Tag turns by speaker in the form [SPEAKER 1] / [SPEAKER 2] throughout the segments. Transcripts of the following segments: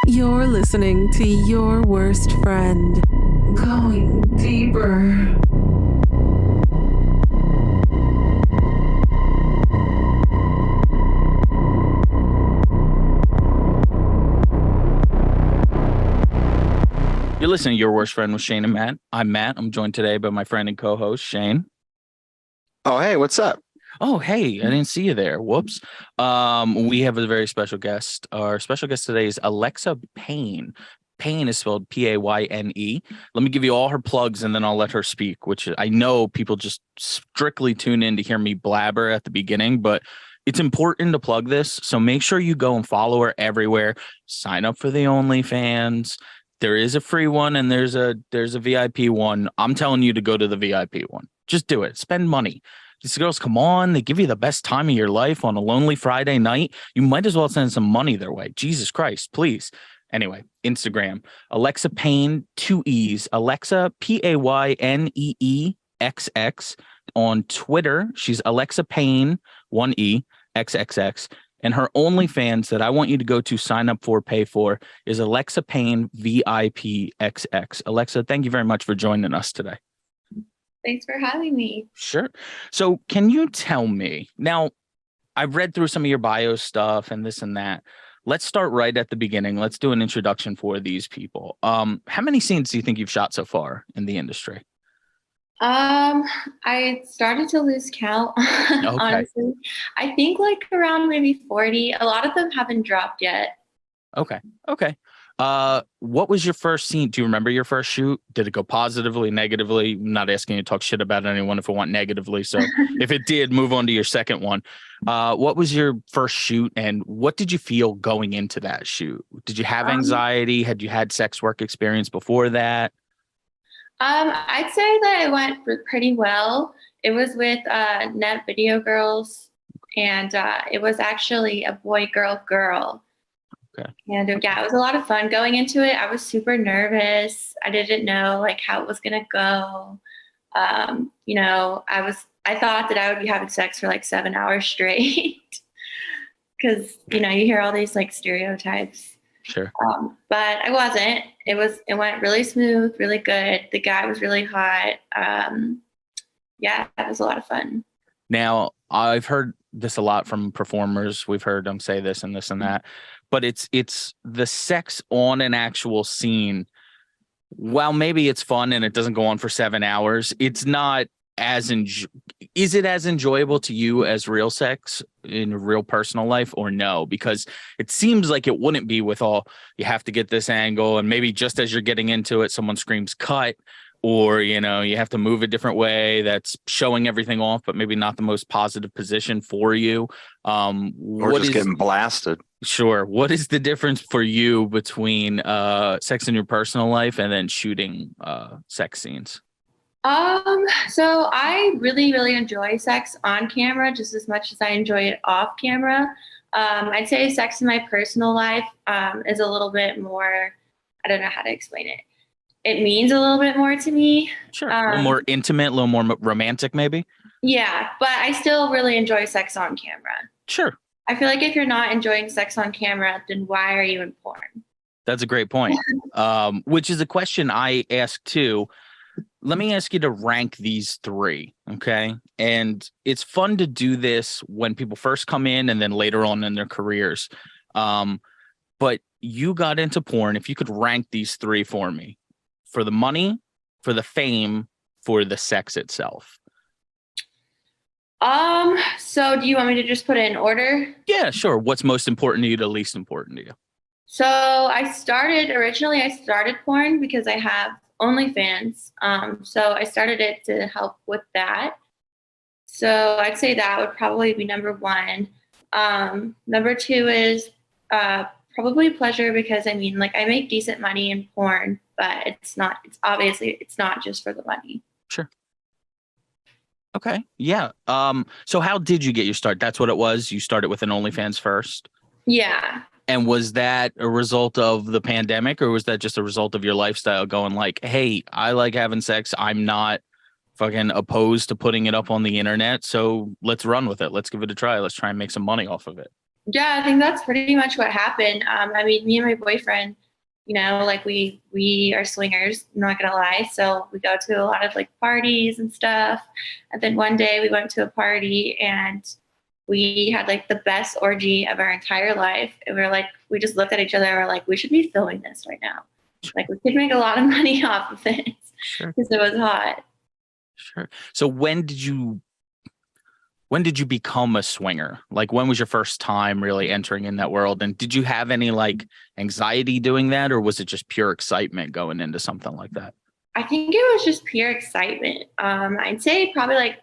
[SPEAKER 1] You're listening to Your Worst Friend. Going deeper.
[SPEAKER 2] You're listening to Your Worst Friend with Shane and Matt. I'm Matt. I'm joined today by my friend and co-host, Shane.
[SPEAKER 3] Oh, hey, what's up?
[SPEAKER 2] Oh, hey, I didn't see you there. Whoops. We have a very special guest. Our special guest today is Alexa Payne. Payne is spelled Payne. Let me give you all her plugs and then I'll let her speak, which I know people just strictly tune in to hear me blabber at the beginning, but it's important to plug this. So make sure you go and follow her everywhere. Sign up for the OnlyFans. There is a free one and there's a VIP one. I'm telling you to go to the VIP one. Just do it. Spend money. These girls come on. They give you the best time of your life on a lonely Friday night. You might as well send some money their way. Jesus Christ, please. Anyway, Instagram, Alexa Payne, 2 E's. Alexa, PAYNEEXX. On Twitter, she's Alexa Payne, 1 E, XXX. And her OnlyFans that I want you to go to sign up for, pay for, is Alexa Payne VIPXX. Alexa, thank you very much for joining us today.
[SPEAKER 4] Thanks for having me.
[SPEAKER 2] Sure. So can you tell me, now I've read through some of your bio stuff and this and that. Let's start right at the beginning. Let's do an introduction for these people. How many scenes do you think you've shot so far in the industry?
[SPEAKER 4] I started to lose count, honestly. I think like around maybe 40. A lot of them haven't dropped yet.
[SPEAKER 2] Okay. What was your first scene? Do you remember your first shoot? Did it go positively, negatively? I'm not asking you to talk shit about anyone if it went negatively. So if it did, move on to your second one. What was your first shoot and what did you feel going into that shoot? Did you have anxiety? Had you had sex work experience before that?
[SPEAKER 4] I'd say that it went pretty well. It was with Net Video Girls, and it was actually a boy, girl.
[SPEAKER 2] Okay.
[SPEAKER 4] And yeah, it was a lot of fun. Going into it, I was super nervous. I didn't know like how it was gonna go. I thought that I would be having sex for like 7 hours straight, because you hear all these like stereotypes.
[SPEAKER 2] Sure.
[SPEAKER 4] But I wasn't. It went really smooth, really good. The guy was really hot. Yeah, that was a lot of fun.
[SPEAKER 2] Now, I've heard this a lot from performers. We've heard them say this and this and that, but it's the sex on an actual scene. While maybe it's fun and it doesn't go on for 7 hours, it's not is it as enjoyable to you as real sex in real personal life or no? Because it seems like it wouldn't be with all, you have to get this angle and maybe just as you're getting into it, someone screams cut or, you have to move a different way that's showing everything off, but maybe not the most positive position for you.
[SPEAKER 3] Or just getting blasted.
[SPEAKER 2] Sure. What is the difference for you between sex in your personal life and then shooting sex scenes?
[SPEAKER 4] So I really, really enjoy sex on camera just as much as I enjoy it off camera. I'd say sex in my personal life is a little bit more, I don't know how to explain it. It means a little bit more to me.
[SPEAKER 2] Sure. A little more intimate, a little more romantic, maybe.
[SPEAKER 4] Yeah, but I still really enjoy sex on camera.
[SPEAKER 2] Sure.
[SPEAKER 4] I feel like if you're not enjoying sex on camera, then why are you in porn?
[SPEAKER 2] That's a great point. Which is a question I ask too. Let me ask you to rank these three, okay? And it's fun to do this when people first come in and then later on in their careers. But you got into porn. If you could rank these three for me, for the money, for the fame, for the sex itself.
[SPEAKER 4] So do you want me to just put it in order?
[SPEAKER 2] Yeah, sure. What's most important to you to least important to you?
[SPEAKER 4] So originally I started porn because I have OnlyFans. So I started it to help with that. So I'd say that would probably be number one. Number two is probably pleasure because I make decent money in porn, but it's not just for the money.
[SPEAKER 2] Sure. Okay. Yeah. So how did you get your start? That's what it was. You started with an OnlyFans first?
[SPEAKER 4] Yeah.
[SPEAKER 2] And was that a result of the pandemic or was that just a result of your lifestyle going like, hey, I like having sex. I'm not fucking opposed to putting it up on the internet. So let's run with it. Let's give it a try. Let's try and make some money off of it.
[SPEAKER 4] Yeah, I think that's pretty much what happened. I mean, me and my boyfriend, like we are swingers, I'm not gonna lie. So we go to a lot of like parties and stuff. And then one day we went to a party and we had like the best orgy of our entire life. And we just looked at each other and we're like, we should be filming this right now. Like we could make a lot of money off of it because it was hot.
[SPEAKER 2] Sure. So when did you become a swinger? Like when was your first time really entering in that world? And did you have any like anxiety doing that, or was it just pure excitement going into something like that?
[SPEAKER 4] I think it was just pure excitement. I'd say probably like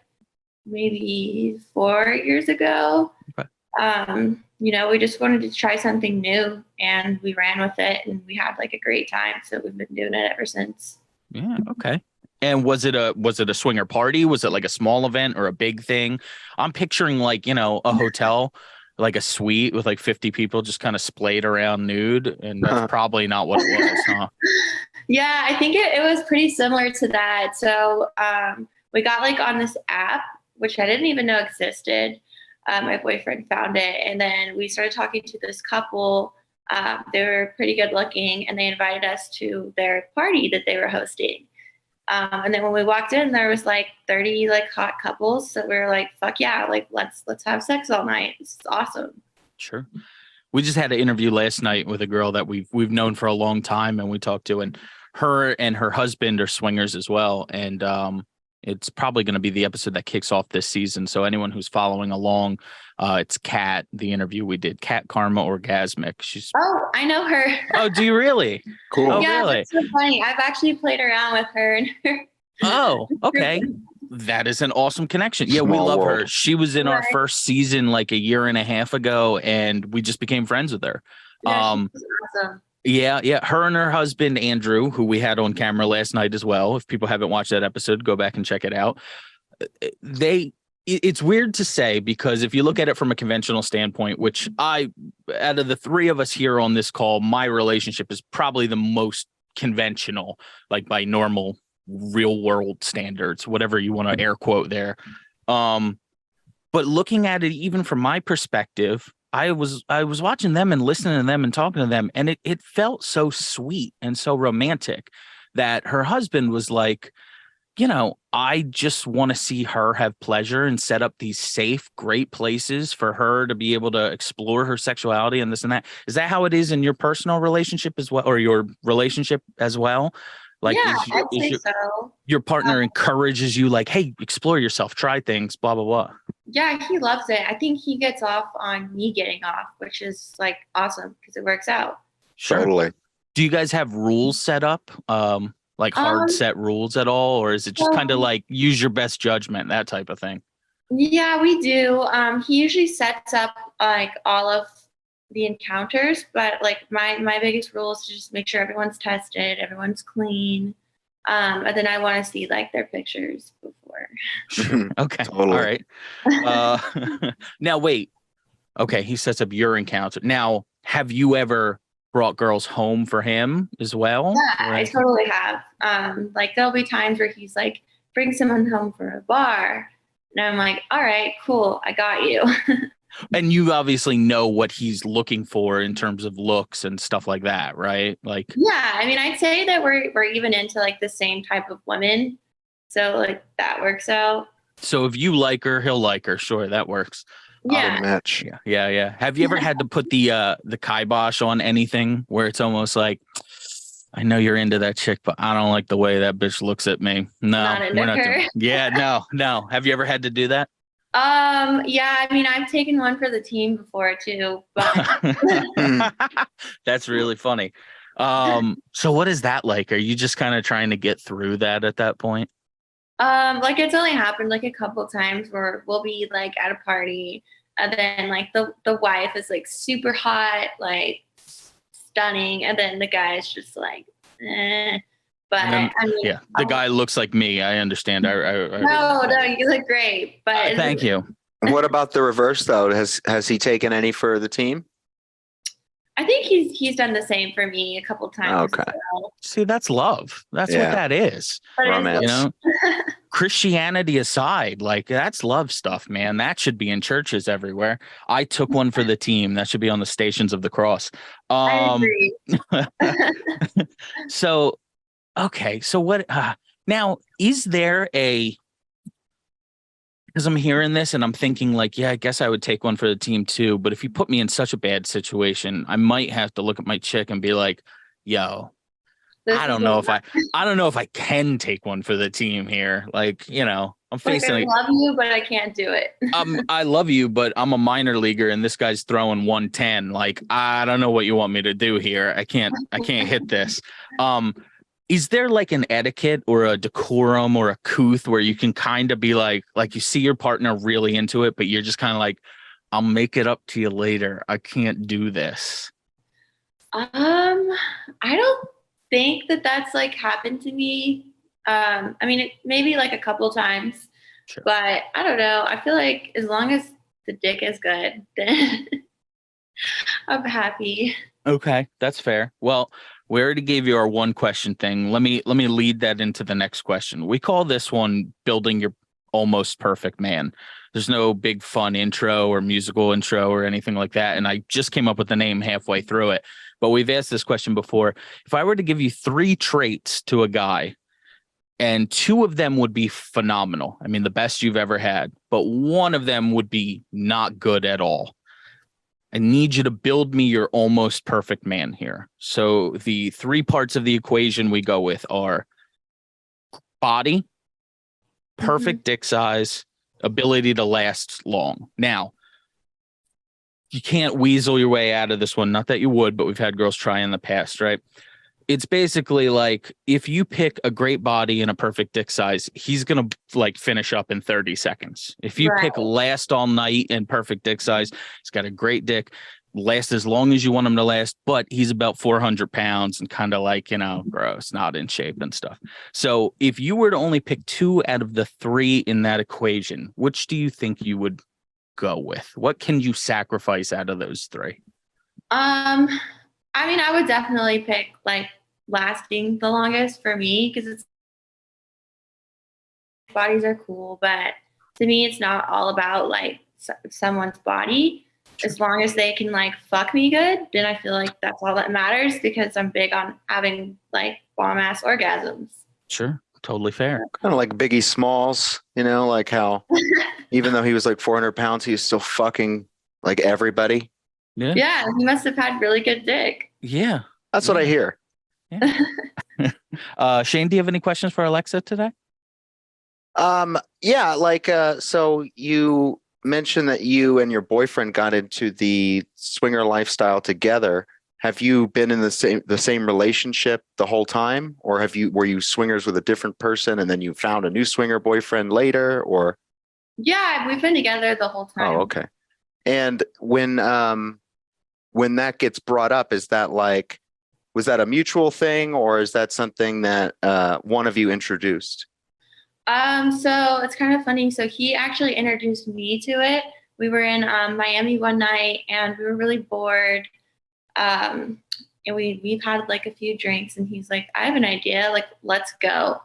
[SPEAKER 4] maybe 4 years ago.
[SPEAKER 2] Okay.
[SPEAKER 4] We just wanted to try something new and we ran with it and we had like a great time. So we've been doing it ever since.
[SPEAKER 2] Yeah. Okay. And was it a swinger party? Was it like a small event or a big thing? I'm picturing like, a hotel, like a suite with like 50 people just kind of splayed around nude. And that's probably not what it was, huh?
[SPEAKER 4] Yeah, I think it was pretty similar to that. So we got like on this app, which I didn't even know existed. My boyfriend found it. And then we started talking to this couple. They were pretty good looking and they invited us to their party that they were hosting. And then when we walked in, there was like 30 like hot couples. So we were like, fuck yeah, like let's have sex all night. It's awesome.
[SPEAKER 2] Sure. We just had an interview last night with a girl that we've known for a long time and we talked to, and her husband are swingers as well. And it's probably going to be the episode that kicks off this season. So anyone who's following along, it's Kat, the interview we did, Kat Karma Orgasmic.
[SPEAKER 4] Oh, I know her.
[SPEAKER 2] Oh, do you really?
[SPEAKER 3] Cool.
[SPEAKER 2] Oh,
[SPEAKER 4] yeah,
[SPEAKER 2] really?
[SPEAKER 4] That's so funny. I've actually played around with her.
[SPEAKER 2] Oh, okay. That is an awesome connection. Yeah, we
[SPEAKER 3] Small
[SPEAKER 2] love
[SPEAKER 3] world.
[SPEAKER 2] her. She was in our first season like a year and a half ago, and we just became friends with her.
[SPEAKER 4] Yeah, she's awesome.
[SPEAKER 2] Yeah. Her and her husband, Andrew, who we had on camera last night as well. If people haven't watched that episode, go back and check it out. It's weird to say because if you look at it from a conventional standpoint, which out of the three of us here on this call, my relationship is probably the most conventional, like by normal real world standards, whatever you want to air quote there. But looking at it, even from my perspective, I was watching them and listening to them and talking to them, and it felt so sweet and so romantic that her husband was like, I just want to see her have pleasure and set up these safe, great places for her to be able to explore her sexuality and this and that. Is that how it is in your personal relationship as well, or your relationship as well? Like,
[SPEAKER 4] yeah, I'd say so.
[SPEAKER 2] Your partner encourages you like, hey, explore yourself, try things, blah, blah, blah.
[SPEAKER 4] Yeah, he loves it. I think he gets off on me getting off, which is like awesome because it works out.
[SPEAKER 2] Sure.
[SPEAKER 3] Totally.
[SPEAKER 2] Do you guys have rules set up? Like hard set rules at all? Or is it just kind of like use your best judgment, that type of thing?
[SPEAKER 4] Yeah, we do. He usually sets up like all of the encounters, but like my biggest rule is to just make sure everyone's tested, everyone's clean. And then I want to see like their pictures before.
[SPEAKER 2] Sure. Okay.
[SPEAKER 3] Totally.
[SPEAKER 2] All right. Now wait. Okay, he sets up your encounter. Now, have you ever brought girls home for him as well?
[SPEAKER 4] Yeah, I totally have. Like there'll be times where he's like, bring someone home for a bar. And I'm like, all right, cool, I got you.
[SPEAKER 2] And you obviously know what he's looking for in terms of looks and stuff like that, right? Like,
[SPEAKER 4] yeah, I mean, I'd say that we're even into like the same type of women. So like that works out.
[SPEAKER 2] So if you like her, he'll like her. Sure, that works.
[SPEAKER 4] Yeah.
[SPEAKER 3] Match.
[SPEAKER 2] Yeah. Have you ever had to put the kibosh on anything where it's almost like, I know you're into that chick, but I don't like the way that bitch looks at me. No, we're not doing. Yeah, no. Have you ever had to do that?
[SPEAKER 4] Yeah, I mean, I've taken one for the team before too, but
[SPEAKER 2] that's really funny. So what is that like? Are you just kind of trying to get through that at that point?
[SPEAKER 4] Like it's only happened like a couple times where we'll be like at a party and then like the wife is like super hot, like stunning, and then the guy's just like, eh. But
[SPEAKER 2] then,
[SPEAKER 4] I mean,
[SPEAKER 2] yeah, the guy looks like me. I understand.
[SPEAKER 4] No, you look great. But
[SPEAKER 2] thank you.
[SPEAKER 3] What about the reverse though? Has he taken any for the team?
[SPEAKER 4] I think he's done the same for me a couple times.
[SPEAKER 3] Okay.
[SPEAKER 4] As well.
[SPEAKER 2] See, that's love. That's what that is.
[SPEAKER 4] But
[SPEAKER 3] Romance.
[SPEAKER 2] You know, Christianity aside, like that's love stuff, man. That should be in churches everywhere. I took one for the team. That should be on the Stations of the Cross.
[SPEAKER 4] I agree.
[SPEAKER 2] So, okay. So what, now is there because I'm hearing this and I'm thinking like, yeah, I guess I would take one for the team too. But if you put me in such a bad situation, I might have to look at my chick and be like, yo, I don't know if I can take one for the team here. Like, you know, I'm facing
[SPEAKER 4] I love you, but I can't do it.
[SPEAKER 2] I love you, but I'm a minor leaguer and this guy's throwing 110. Like, I don't know what you want me to do here. I can't hit this. Is there like an etiquette or a decorum or a couth where you can kind of be like you see your partner really into it, but you're just kind of like, I'll make it up to you later. I can't do this.
[SPEAKER 4] I don't think that's like happened to me. I mean, it maybe like a couple times,
[SPEAKER 2] sure.
[SPEAKER 4] But I don't know. I feel like as long as the dick is good, then I'm happy.
[SPEAKER 2] Okay, that's fair. Well, we already gave you our one question thing. Let me lead that into the next question. We call this one building your almost perfect man. There's no big fun intro or musical intro or anything like that. And I just came up with the name halfway through it. But we've asked this question before. If I were to give you 3 traits to a guy, and 2 of them would be phenomenal, I mean, the best you've ever had, but 1 of them would be not good at all, I need you to build me your almost perfect man here. So the 3 parts of the equation we go with are body, perfect dick size, ability to last long. Now, you can't weasel your way out of this one. Not that you would, but we've had girls try in the past, right? It's basically like if you pick a great body and a perfect dick size, he's going to like finish up in 30 seconds. If you pick last all night and perfect dick size, he's got a great dick, last as long as you want him to last, but he's about 400 pounds and kind of like, you know, gross, not in shape and stuff. So if you were to only pick 2 out of the 3 in that equation, which do you think you would go with? What can you sacrifice out of those 3?
[SPEAKER 4] I mean, I would definitely pick like lasting the longest for me because it's bodies are cool, but to me, it's not all about like someone's body. As long as they can like fuck me good, then I feel like that's all that matters because I'm big on having like bomb ass orgasms.
[SPEAKER 2] Sure. Totally fair.
[SPEAKER 3] Kind of like Biggie Smalls, you know, like how even though he was like 400 pounds, he was still fucking like everybody.
[SPEAKER 4] Yeah, he must have had really good dick.
[SPEAKER 2] Yeah.
[SPEAKER 3] That's what I hear.
[SPEAKER 2] Yeah. Shane, do you have any questions for Alexa today?
[SPEAKER 3] Yeah, like so you mentioned that you and your boyfriend got into the swinger lifestyle together. Have you been in the same relationship the whole time, or were you swingers with a different person and then you found a new swinger boyfriend later, or?
[SPEAKER 4] Yeah, we've been together the whole time.
[SPEAKER 3] Oh, okay. And when that gets brought up, was that a mutual thing, or is that something that one of you introduced?
[SPEAKER 4] So it's kind of funny. So he actually introduced me to it. We were in Miami one night and we were really bored. And we've had like a few drinks and he's like, I have an idea. Like, let's go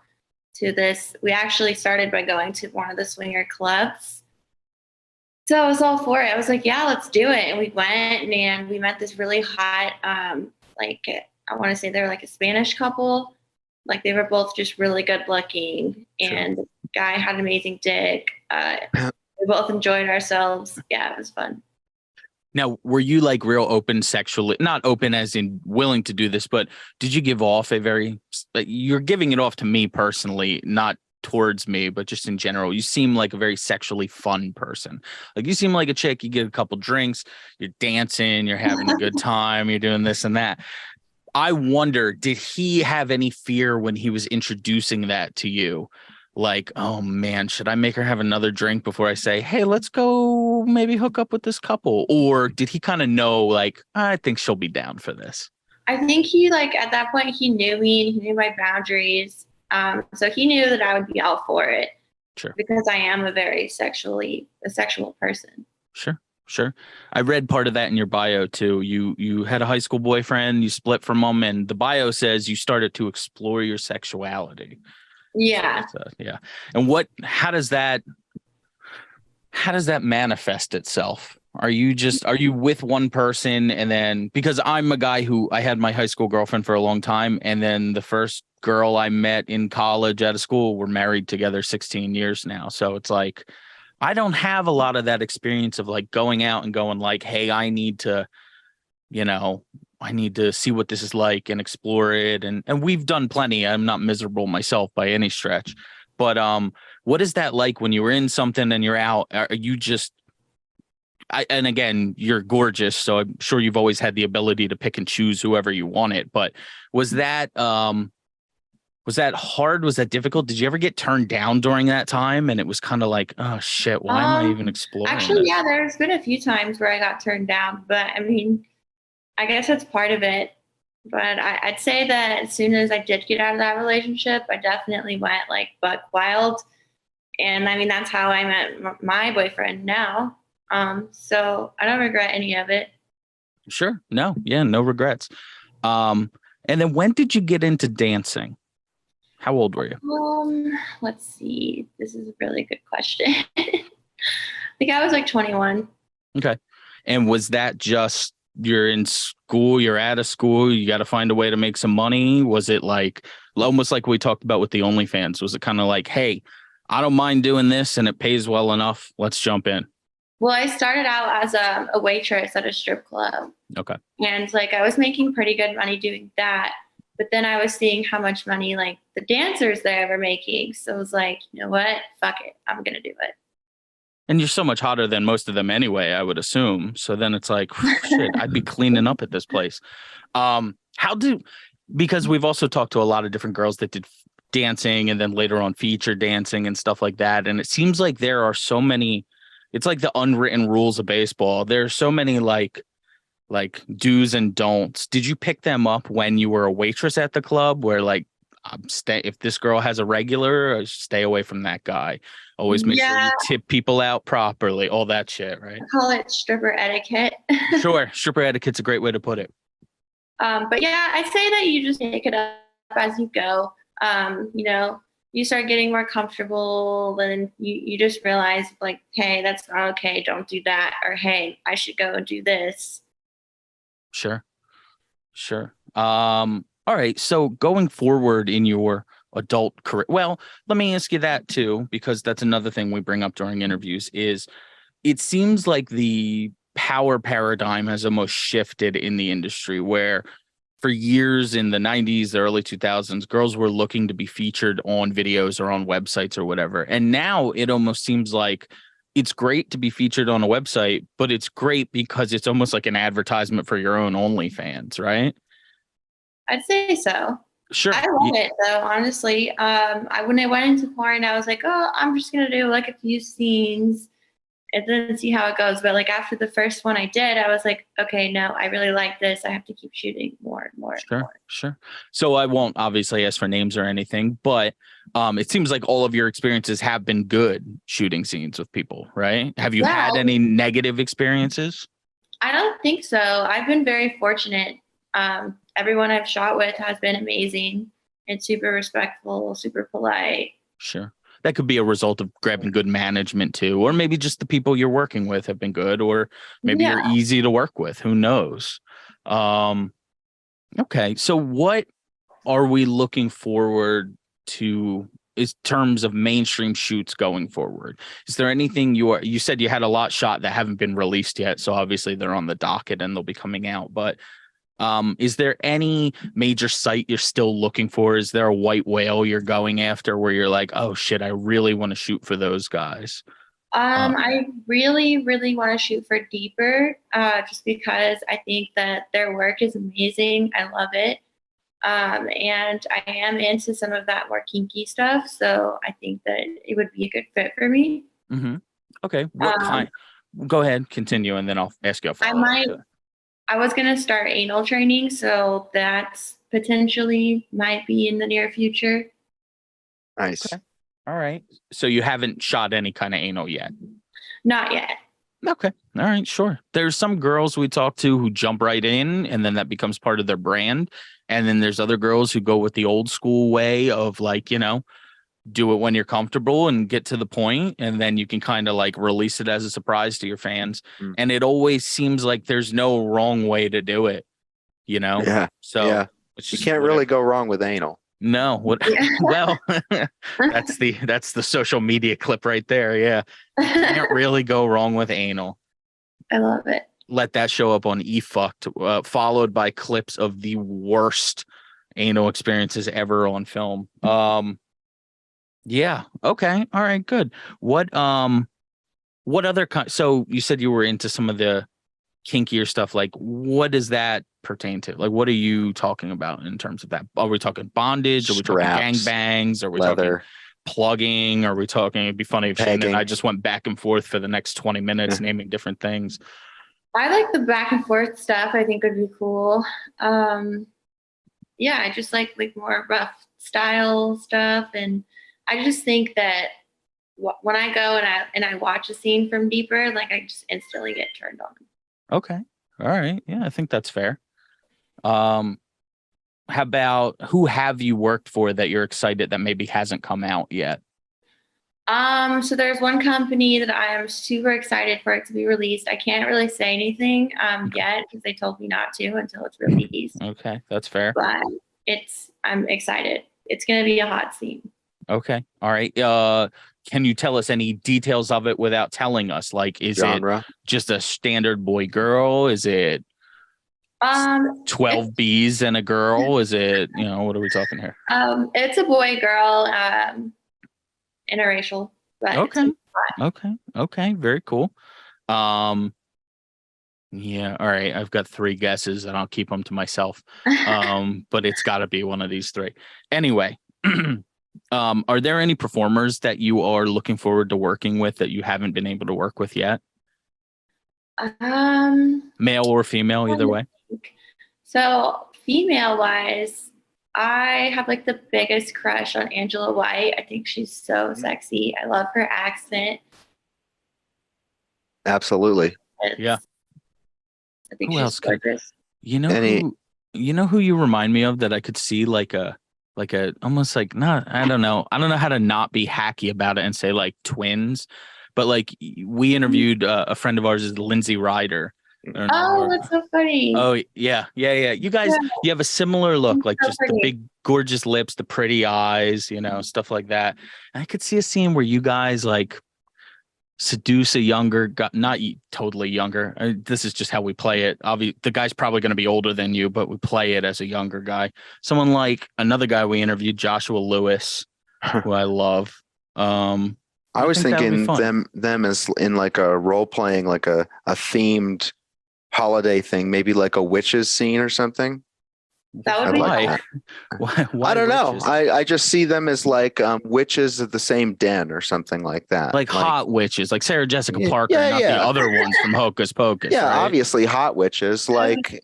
[SPEAKER 4] to this. We actually started by going to one of the swinger clubs. So I was all for it. I was like, yeah, let's do it. And we went and we met this really hot, like, I want to say they're like a Spanish couple. Like they were both just really good looking and the guy had an amazing dick. We both enjoyed ourselves. Yeah, it was fun.
[SPEAKER 2] Now, were you like real open sexually? Not open as in willing to do this, but did you give off you're giving it off to me personally, not towards me, but just in general, you seem like a very sexually fun person. Like you seem like a chick, you get a couple drinks, you're dancing, you're having a good time, you're doing this and that. I wonder, did he have any fear when he was introducing that to you? Like, oh man, should I make her have another drink before I say, hey, let's go maybe hook up with this couple? Or did he kind of know, like, I think she'll be down for this?
[SPEAKER 4] I think he like at that point he knew me and he knew my boundaries. So he knew that I would be all for it.
[SPEAKER 2] Sure.
[SPEAKER 4] Because I am a very sexual person.
[SPEAKER 2] Sure. Sure. I read part of that in your bio too. You had a high school boyfriend, you split from him, and the bio says you started to explore your sexuality.
[SPEAKER 4] Yeah.
[SPEAKER 2] So, yeah. And how does that manifest itself? Are you with one person and then, because I'm a guy who I had my high school girlfriend for a long time, and then the first girl I met in college out of school, we're married together 16 years now. So it's like I don't have a lot of that experience of like going out and going like, hey, I need to see what this is like and explore it. And we've done plenty. I'm not miserable myself by any stretch. But what is that like when you were in something and you're out? Are you just and again, you're gorgeous, so I'm sure you've always had the ability to pick and choose whoever you wanted. But was that hard? Was that difficult? Did you ever get turned down during that time? And it was kind of like, oh shit, why am I even exploring
[SPEAKER 4] Actually,
[SPEAKER 2] this?
[SPEAKER 4] yeah, there's been a few times where I got turned down, but I mean, I guess that's part of it. But I'd say that as soon as I did get out of that relationship, I definitely went like buck wild. And I mean, that's how I met my boyfriend now. So I don't regret any of it.
[SPEAKER 2] Sure. No. Yeah. No regrets. And then when did you get into dancing? How old were you?
[SPEAKER 4] Let's see. This is a really good question. I think I was like 21.
[SPEAKER 2] Okay. And was that just you're in school, you're out of school, you got to find a way to make some money? Was it like almost like we talked about with the OnlyFans? Was it kind of like, hey, I don't mind doing this and it pays well enough, let's jump in?
[SPEAKER 4] Well, I started out as a waitress at a strip club.
[SPEAKER 2] Okay.
[SPEAKER 4] And like I was making pretty good money doing that. But then I was seeing how much money like the dancers there were making. So I was like, you know what? Fuck it. I'm going to do it.
[SPEAKER 2] And you're so much hotter than most of them anyway, I would assume. So then it's like, shit, I'd be cleaning up at this place. Because we've also talked to a lot of different girls that did dancing and then later on feature dancing and stuff like that. And it seems like there are so many, it's like the unwritten rules of baseball. There's so many like do's and don'ts. Did you pick them up when you were a waitress at the club where like, if this girl has a regular, stay away from that guy. Always make sure you tip people out properly. All that shit, right?
[SPEAKER 4] I call it stripper etiquette.
[SPEAKER 2] Sure. Stripper etiquette's a great way to put it.
[SPEAKER 4] But yeah, I'd say that you just pick it up as you go. You start getting more comfortable and you just realize like, hey, that's not okay. Don't do that. Or, hey, I should go and do this.
[SPEAKER 2] Sure. All right. So going forward in your adult career, well, let me ask you that too, because that's another thing we bring up during interviews is it seems like the power paradigm has almost shifted in the industry where for years in the 90s, the early 2000s, girls were looking to be featured on videos or on websites or whatever. And now it almost seems like it's great to be featured on a website, but it's great because it's almost like an advertisement for your own OnlyFans, right?
[SPEAKER 4] I'd say so.
[SPEAKER 2] Sure.
[SPEAKER 4] I love it though, honestly. When I went into porn, I was like, oh, I'm just gonna do like a few scenes and then see how it goes. But like after the first one I did, I was like, okay, no, I really like this. I have to keep shooting more and more.
[SPEAKER 2] Sure. So I won't obviously ask for names or anything, but it seems like all of your experiences have been good shooting scenes with people, right? Have you had any negative experiences?
[SPEAKER 4] I don't think so. I've been very fortunate. Everyone I've shot with has been amazing and super respectful, super polite.
[SPEAKER 2] Sure. That could be a result of grabbing good management too, or maybe just the people you're working with have been good, or maybe you're easy to work with. Who knows? Okay. So what are we looking forward to in terms of mainstream shoots going forward? Is there anything you said you had a lot shot that haven't been released yet? So obviously they're on the docket and they'll be coming out, but is there any major site you're still looking for? Is there a white whale you're going after where you're like, oh shit, I really want to shoot for those guys?
[SPEAKER 4] I really, really want to shoot for Deeper, just because I think that their work is amazing. I love it. And I am into some of that more kinky stuff. So I think that it would be a good fit for me.
[SPEAKER 2] Mm-hmm. Okay. What kind? Go ahead, continue, and then I'll ask you a follow-up.
[SPEAKER 4] I was going to start anal training, so that's potentially might be in the near future.
[SPEAKER 3] Nice.
[SPEAKER 2] Okay. All right. So you haven't shot any kind of anal yet?
[SPEAKER 4] Not yet.
[SPEAKER 2] Okay. All right. Sure. There's some girls we talk to who jump right in and then that becomes part of their brand. And then there's other girls who go with the old school way of like, do it when you're comfortable and get to the point, and then you can kind of like release it as a surprise to your fans.
[SPEAKER 3] Mm.
[SPEAKER 2] And it always seems like there's no wrong way to do it,
[SPEAKER 3] Yeah.
[SPEAKER 2] So
[SPEAKER 3] Yeah.
[SPEAKER 2] it's
[SPEAKER 3] You
[SPEAKER 2] just
[SPEAKER 3] can't really go wrong with anal.
[SPEAKER 2] no. What? Well, that's the social media clip right there. Yeah, can't really go wrong with anal.
[SPEAKER 4] I love it.
[SPEAKER 2] Let that show up on eFucked, followed by clips of the worst anal experiences ever on film. Yeah. Okay. All right. Good. What other so you said you were into some of the kinkier stuff. Like, what does that pertain to? Like, what are you talking about in terms of that? Are we talking bondage? Are we talking gangbangs? Are we
[SPEAKER 3] leather,
[SPEAKER 2] talking plugging? Are we talking? It'd be funny if Shane and I just went back and forth for the next 20 minutes naming different things.
[SPEAKER 4] I like the back and forth stuff. I think would be cool. Yeah, I just like more rough style stuff, and I just think that when I go and I watch a scene from Deeper, like I just instantly get turned on.
[SPEAKER 2] Okay. All right. Yeah, I think that's fair. How about who have you worked for that you're excited that maybe hasn't come out yet?
[SPEAKER 4] So there's one company that I am super excited for it to be released. I can't really say anything yet because they told me not to until it's released.
[SPEAKER 2] Okay, that's fair.
[SPEAKER 4] But I'm excited. It's gonna be a hot scene.
[SPEAKER 2] Okay. All right. Can you tell us any details of it without telling us? Like, is
[SPEAKER 3] genre?
[SPEAKER 2] it just a standard boy girl? Is it 12 bees and a girl? Is it, what are we talking here?
[SPEAKER 4] It's a boy girl, interracial. But
[SPEAKER 2] Okay. Very cool. Yeah. All right. I've got 3 guesses and I'll keep them to myself. But it's got to be one of these 3. Anyway. Are there any performers that you are looking forward to working with that you haven't been able to work with yet? Male or female, either way.
[SPEAKER 4] So female wise, I have the biggest crush on Angela White. I think she's so sexy. I love her accent.
[SPEAKER 3] Absolutely.
[SPEAKER 2] Yeah.
[SPEAKER 4] I think
[SPEAKER 2] who
[SPEAKER 4] she's
[SPEAKER 2] else
[SPEAKER 4] gorgeous.
[SPEAKER 2] You know who you remind me of that I could see like a almost like not, I don't know how to not be hacky about it and say like twins, but like we interviewed a friend of ours is Lindsay Ryder.
[SPEAKER 4] Oh, that's so funny.
[SPEAKER 2] Oh yeah. You guys, you have a similar look, like so just pretty. The big gorgeous lips, the pretty eyes, stuff like that. And I could see a scene where you guys like seduce a younger guy, not totally younger. This is just how we play it. Obviously, the guy's probably going to be older than you, but we play it as a younger guy. Someone like another guy we interviewed, Joshua Lewis, who I love. I
[SPEAKER 3] was thinking them as in like a role playing, like a themed holiday thing, maybe like a witches scene or something.
[SPEAKER 4] That would be
[SPEAKER 3] like
[SPEAKER 2] why
[SPEAKER 3] I don't
[SPEAKER 2] witches?
[SPEAKER 3] know. I just see them as like witches of the same den or something like that.
[SPEAKER 2] Like hot witches, like Sarah Jessica Parker, not the other ones from Hocus Pocus.
[SPEAKER 3] Yeah,
[SPEAKER 2] right?
[SPEAKER 3] obviously hot witches. It's like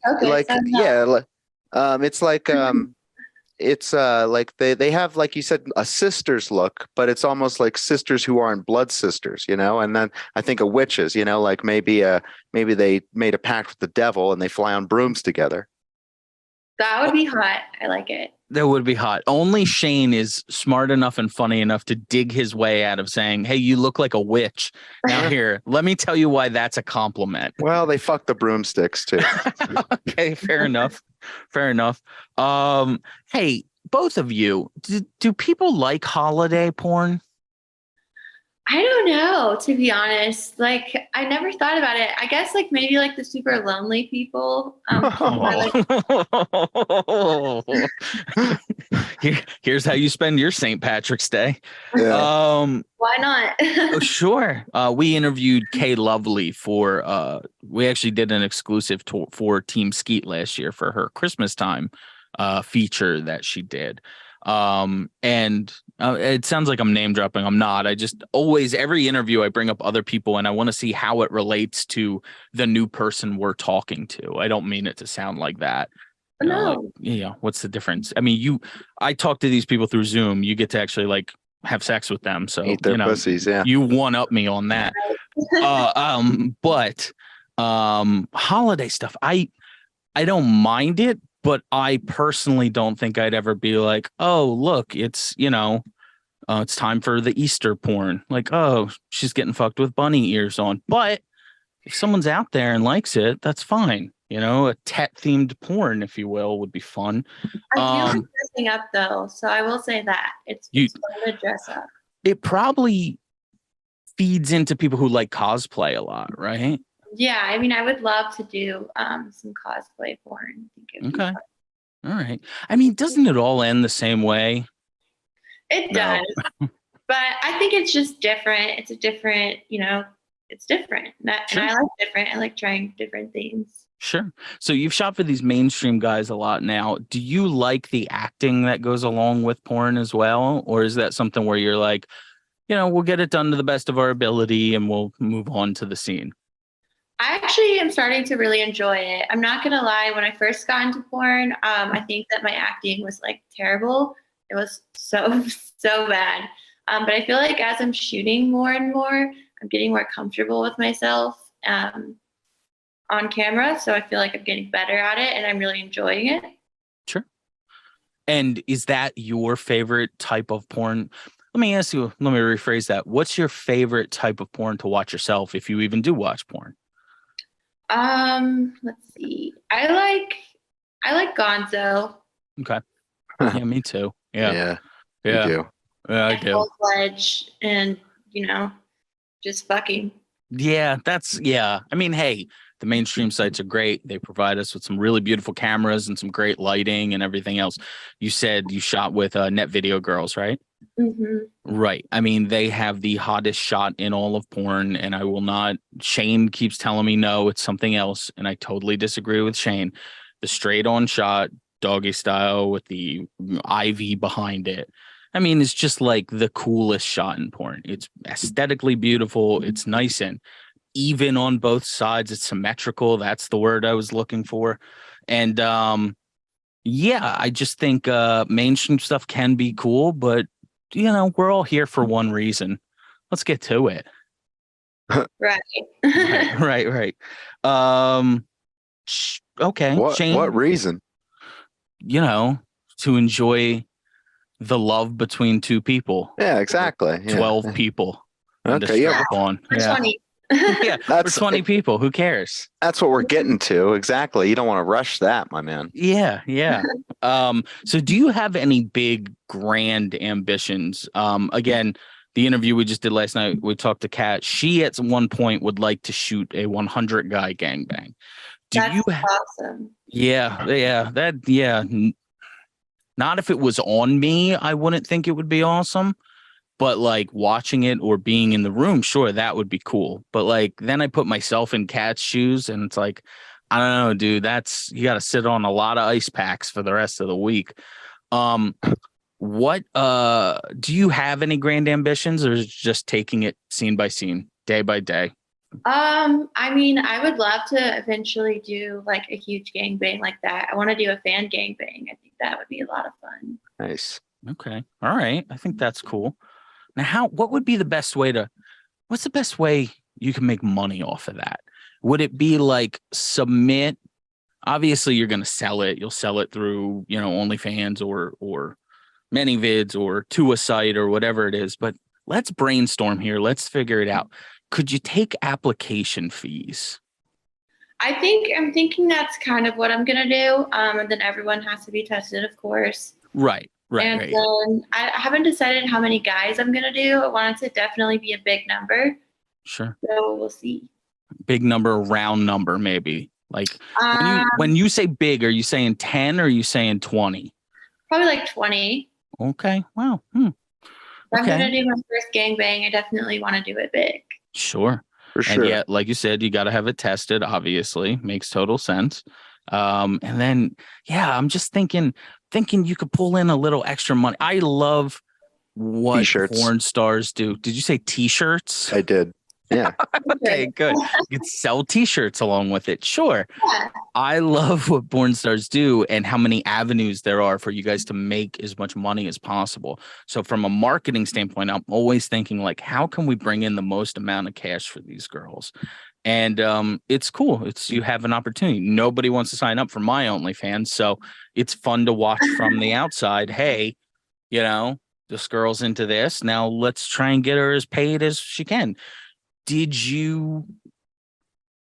[SPEAKER 3] it's like they have, like you said, a sister's look, but it's almost like sisters who aren't blood sisters, and then I think of witches, like maybe they made a pact with the devil and they fly on brooms together.
[SPEAKER 4] That would be hot. I like it.
[SPEAKER 2] That would be hot. Only Shane is smart enough and funny enough to dig his way out of saying, hey, you look like a witch. Now here, let me tell you why that's a compliment.
[SPEAKER 3] Well, they fuck the broomsticks too.
[SPEAKER 2] Okay, fair enough. Hey, both of you, do people like holiday porn?
[SPEAKER 4] I don't know, to be honest. I never thought about it. I guess maybe the super lonely people.
[SPEAKER 2] Here's how you spend your St. Patrick's Day.
[SPEAKER 3] Yeah.
[SPEAKER 4] Why not?
[SPEAKER 2] Oh, sure. We interviewed Kay Lovely we actually did an exclusive for Team Skeet last year for her Christmas time feature that she did. And it sounds like I'm name dropping. I'm not. I just every interview I bring up other people and I want to see how it relates to the new person we're talking to. I don't mean it to sound like that.
[SPEAKER 4] No.
[SPEAKER 2] What's the difference? I mean, I talk to these people through Zoom. You get to actually have sex with them. So
[SPEAKER 3] Eat their pussies. Yeah.
[SPEAKER 2] you one up me on that. But holiday stuff, I don't mind it, but I personally don't think I'd ever be like, oh, look, it's, it's time for the Easter porn. Like, oh, she's getting fucked with bunny ears on. But if someone's out there and likes it, that's fine. A Tet themed porn, if you will, would be fun.
[SPEAKER 4] I do like dressing up though, so I will say that it's fun to dress up.
[SPEAKER 2] It probably feeds into people who like cosplay a lot, right?
[SPEAKER 4] Yeah, I mean, I would love to do some cosplay porn. I think it would be
[SPEAKER 2] Okay.
[SPEAKER 4] fun.
[SPEAKER 2] All right. I mean, doesn't it all end the same way?
[SPEAKER 4] It does, but I think it's just different. It's a different, it's different.
[SPEAKER 2] Sure.
[SPEAKER 4] And I like different. I like trying different things.
[SPEAKER 2] Sure. So you've shot for these mainstream guys a lot now. Do you like the acting that goes along with porn as well? Or is that something where you're like, we'll get it done to the best of our ability and we'll move on to the scene?
[SPEAKER 4] I actually am starting to really enjoy it. I'm not going to lie. When I first got into porn, I think that my acting was like terrible. It was so, so bad. But I feel like as I'm shooting more and more, I'm getting more comfortable with myself on camera. So I feel like I'm getting better at it and I'm really enjoying it.
[SPEAKER 2] Sure. And is that your favorite type of porn? Let me rephrase that. What's your favorite type of porn to watch yourself, if you even do watch porn?
[SPEAKER 4] Let's see. I like Gonzo.
[SPEAKER 2] Okay. Yeah, me too. Yeah.
[SPEAKER 3] You do.
[SPEAKER 2] Yeah, I do.
[SPEAKER 4] Full-fledged and, just fucking.
[SPEAKER 2] Yeah, I mean, hey, the mainstream sites are great. They provide us with some really beautiful cameras and some great lighting and everything else. You said you shot with Net Video Girls, right?
[SPEAKER 4] Mm-hmm.
[SPEAKER 2] Right. I mean, they have the hottest shot in all of porn, and I will not. Shane keeps telling me no, it's something else, and I totally disagree with Shane. The straight on shot, doggy style with the IV behind it. I mean, it's just like the coolest shot in porn. It's aesthetically beautiful. It's nice and even on both sides. It's symmetrical. That's the word I was looking for. And I just think mainstream stuff can be cool, but we're all here for one reason. Let's get to it.
[SPEAKER 4] Right.
[SPEAKER 2] Right. Okay. Shane,
[SPEAKER 3] what reason?
[SPEAKER 2] To enjoy the love between two people.
[SPEAKER 3] Yeah, exactly.
[SPEAKER 2] 12 people.
[SPEAKER 3] Okay, yeah.
[SPEAKER 2] On.
[SPEAKER 4] For 20.
[SPEAKER 2] Yeah, for 20 people. Who cares?
[SPEAKER 3] That's what we're getting to. Exactly. You don't want to rush that, my man.
[SPEAKER 2] Yeah. So do you have any big, grand ambitions? Again, the interview we just did last night, we talked to Kat. She at one point would like to shoot a 100 guy gangbang.
[SPEAKER 4] That's awesome.
[SPEAKER 2] Yeah. Not if it was on me, I wouldn't think it would be awesome. But like watching it or being in the room, sure, that would be cool. But like then I put myself in Kat's shoes and it's like, I don't know, dude, you got to sit on a lot of ice packs for the rest of the week. What do you have any grand ambitions, or is it just taking it scene by scene, day by day?
[SPEAKER 4] I mean, I would love to eventually do like a huge gangbang like that. I want to do a fan gangbang. I think that would be a lot of fun.
[SPEAKER 3] Nice.
[SPEAKER 2] Okay. All right. I think that's cool. Now, what's the best way you can make money off of that? Would it be like submit? Obviously, you're going to sell it. You'll sell it through, OnlyFans or ManyVids or to a site or whatever it is. But let's brainstorm here. Let's figure it out. Could you take application fees?
[SPEAKER 4] I'm thinking that's kind of what I'm going to do. And then everyone has to be tested, of course.
[SPEAKER 2] Right.
[SPEAKER 4] And then I haven't decided how many guys I'm going to do. I want it to definitely be a big number.
[SPEAKER 2] Sure.
[SPEAKER 4] So we'll see.
[SPEAKER 2] Big number, round number, maybe. Like when you say big, are you saying 10 or are you saying 20?
[SPEAKER 4] Probably like 20.
[SPEAKER 2] Okay. Wow.
[SPEAKER 4] If I'm going to do my first gangbang, I definitely want to do it big.
[SPEAKER 2] Sure.
[SPEAKER 3] For sure.
[SPEAKER 2] And yet, like you said, you got to have it tested, obviously. Makes total sense. And then, I'm just thinking you could pull in a little extra money. I love what
[SPEAKER 3] T-shirts.
[SPEAKER 2] porn stars do. Did you say T-shirts?
[SPEAKER 3] I did. Yeah.
[SPEAKER 2] Okay, good. You could sell t-shirts along with it. Sure.
[SPEAKER 4] Yeah.
[SPEAKER 2] I love what porn stars do and how many avenues there are for you guys to make as much money as possible. So from a marketing standpoint, I'm always thinking like, how can we bring in the most amount of cash for these girls? And it's cool. It's you have an opportunity. Nobody wants to sign up for my OnlyFans, so it's fun to watch from the outside. Hey, this girl's into this. Now let's try and get her as paid as she can. Did you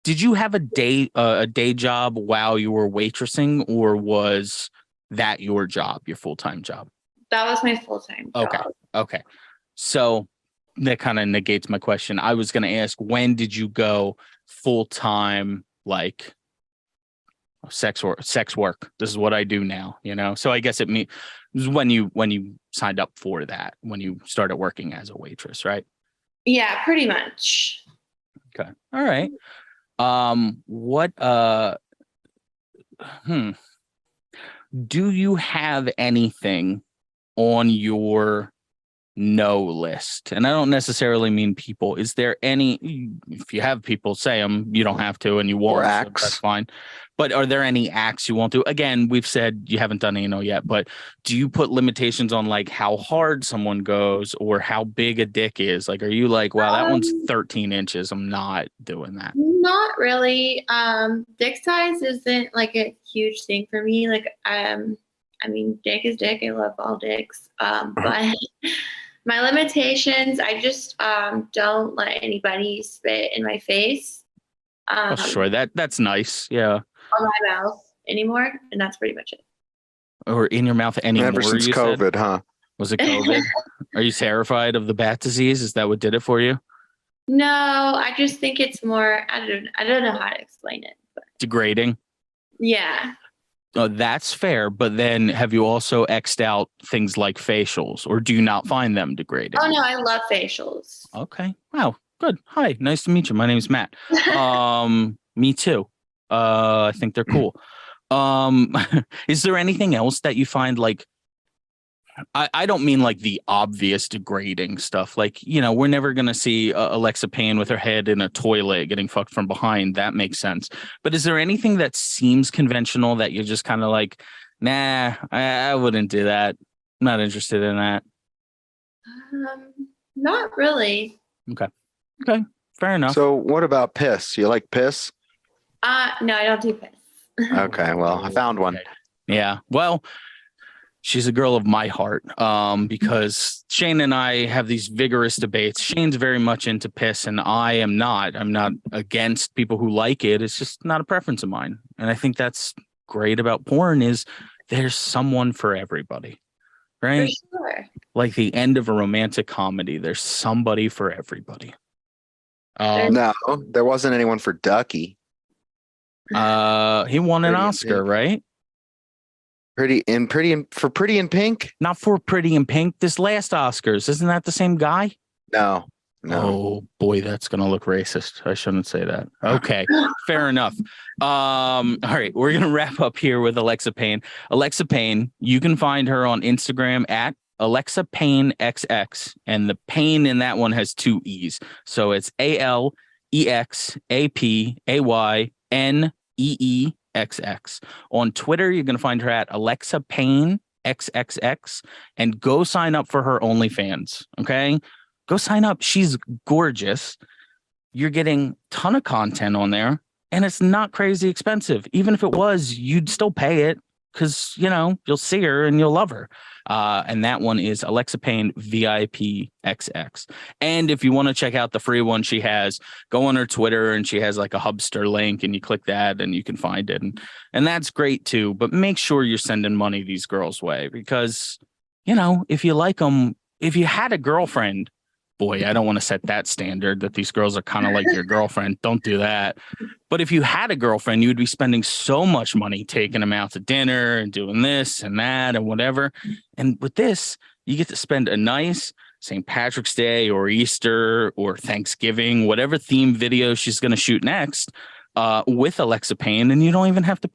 [SPEAKER 2] have a day job while you were waitressing, or was that your job, your full-time job?
[SPEAKER 4] That was my full-time job.
[SPEAKER 2] Okay. So that kind of negates my question. I was going to ask, when did you go full-time, like sex work? This is what I do now, So I guess it was when you signed up for that, when you started working as a waitress, right?
[SPEAKER 4] Yeah, pretty much.
[SPEAKER 2] Okay. All right. What do you have anything on your no list? And I don't necessarily mean people. Is there any, if you have people, say them, you don't have to, and you won't,
[SPEAKER 3] Or
[SPEAKER 2] so
[SPEAKER 3] acts.
[SPEAKER 2] that's fine. But are there any acts you won't do? Again, we've said you haven't done anal yet, but do you put limitations on like how hard someone goes or how big a dick is? Like, are you like, wow, that one's 13 inches. I'm not doing that.
[SPEAKER 4] Not really. Dick size isn't like a huge thing for me. Like, I mean, dick is dick. I love all dicks. But my limitations, I just don't let anybody spit in my face.
[SPEAKER 2] Oh, sure. That's nice. Yeah.
[SPEAKER 4] On my mouth anymore, and that's pretty much it.
[SPEAKER 2] Or in your mouth anymore.
[SPEAKER 3] Ever since
[SPEAKER 2] you
[SPEAKER 3] COVID,
[SPEAKER 2] said?
[SPEAKER 3] huh?
[SPEAKER 2] Was it COVID? Are you terrified of the bat disease? Is that what did it for you?
[SPEAKER 4] No, I just think it's more, I don't know how to explain it. But
[SPEAKER 2] Degrading?
[SPEAKER 4] yeah.
[SPEAKER 2] Oh, that's fair. But then have you also X'd out things like facials, or do you not find them degrading?
[SPEAKER 4] Oh, no, I love facials.
[SPEAKER 2] Okay. Wow. Good. Hi. Nice to meet you. My name is Matt. Me too. I think they're cool. Is there anything else that you find like, I don't mean like the obvious degrading stuff. Like, we're never going to see Alexa Payne with her head in a toilet getting fucked from behind. That makes sense. But is there anything that seems conventional that you're just kind of like, nah, I wouldn't do that. I'm not interested in that.
[SPEAKER 4] Not really.
[SPEAKER 2] Okay. Fair enough.
[SPEAKER 3] So what about piss? You like piss?
[SPEAKER 4] No, I don't do piss.
[SPEAKER 3] Okay, well, I found one.
[SPEAKER 2] Okay. Yeah. Well, she's a girl of my heart, because Shane and I have these vigorous debates. Shane's very much into piss, and I am not. I'm not against people who like it. It's just not a preference of mine. And I think that's great about porn is there's someone for everybody, right?
[SPEAKER 4] For sure.
[SPEAKER 2] Like the end of a romantic comedy, there's somebody for everybody.
[SPEAKER 3] No, there wasn't anyone for Ducky.
[SPEAKER 2] He won an
[SPEAKER 3] Pretty in
[SPEAKER 2] Oscar,
[SPEAKER 3] Pink.
[SPEAKER 2] right?
[SPEAKER 3] Pretty in Pink?
[SPEAKER 2] Not for Pretty in Pink. This last Oscars, isn't that the same guy?
[SPEAKER 3] No.
[SPEAKER 2] Oh boy, that's gonna look racist. I shouldn't say that. Okay, fair enough. All right, we're gonna wrap up here with Alexa Payne. Alexa Payne, you can find her on Instagram at Alexa Payne XX, and the Payne in that one has two E's, so it's ALEXAPAYNEEXX. On Twitter, you're gonna find her at Alexa Payne XXX, and go sign up for her OnlyFans. Okay. Go sign up. She's gorgeous. You're getting a ton of content on there, and it's not crazy expensive. Even if it was, you'd still pay it because, you'll see her and you'll love her. And that one is Alexa Payne VIP XX. And if you want to check out the free one she has, go on her Twitter, and she has like a Hubster link, and you click that and you can find it. And that's great too. But make sure you're sending money these girls' way because, if you like them, if you had a girlfriend, boy, I don't want to set that standard that these girls are kind of like your girlfriend. Don't do that. But if you had a girlfriend, you would be spending so much money taking them out to dinner and doing this and that and whatever. And with this, you get to spend a nice St. Patrick's Day or Easter or Thanksgiving, whatever theme video she's going to shoot next with Alexa Payne. And you don't even have to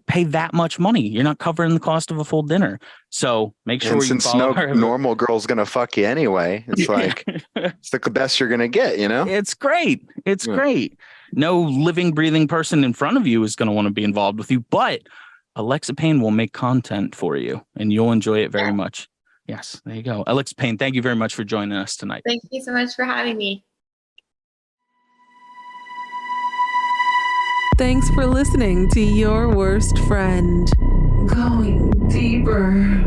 [SPEAKER 2] pay that much money. You're not covering the cost of a full dinner. So make sure
[SPEAKER 3] And
[SPEAKER 2] you
[SPEAKER 3] since
[SPEAKER 2] follow
[SPEAKER 3] no
[SPEAKER 2] her.
[SPEAKER 3] normal girl's gonna fuck you anyway, it's like it's the best you're gonna get,
[SPEAKER 2] It's great. It's
[SPEAKER 3] Yeah.
[SPEAKER 2] great. No living, breathing person in front of you is going to want to be involved with you, but Alexa Payne will make content for you and you'll enjoy it very much. Yes, there you go. Alexa Payne, thank you very much for joining us tonight.
[SPEAKER 4] Thank you so much for having me.
[SPEAKER 1] Thanks for listening to Your Worst Friend. Going deeper.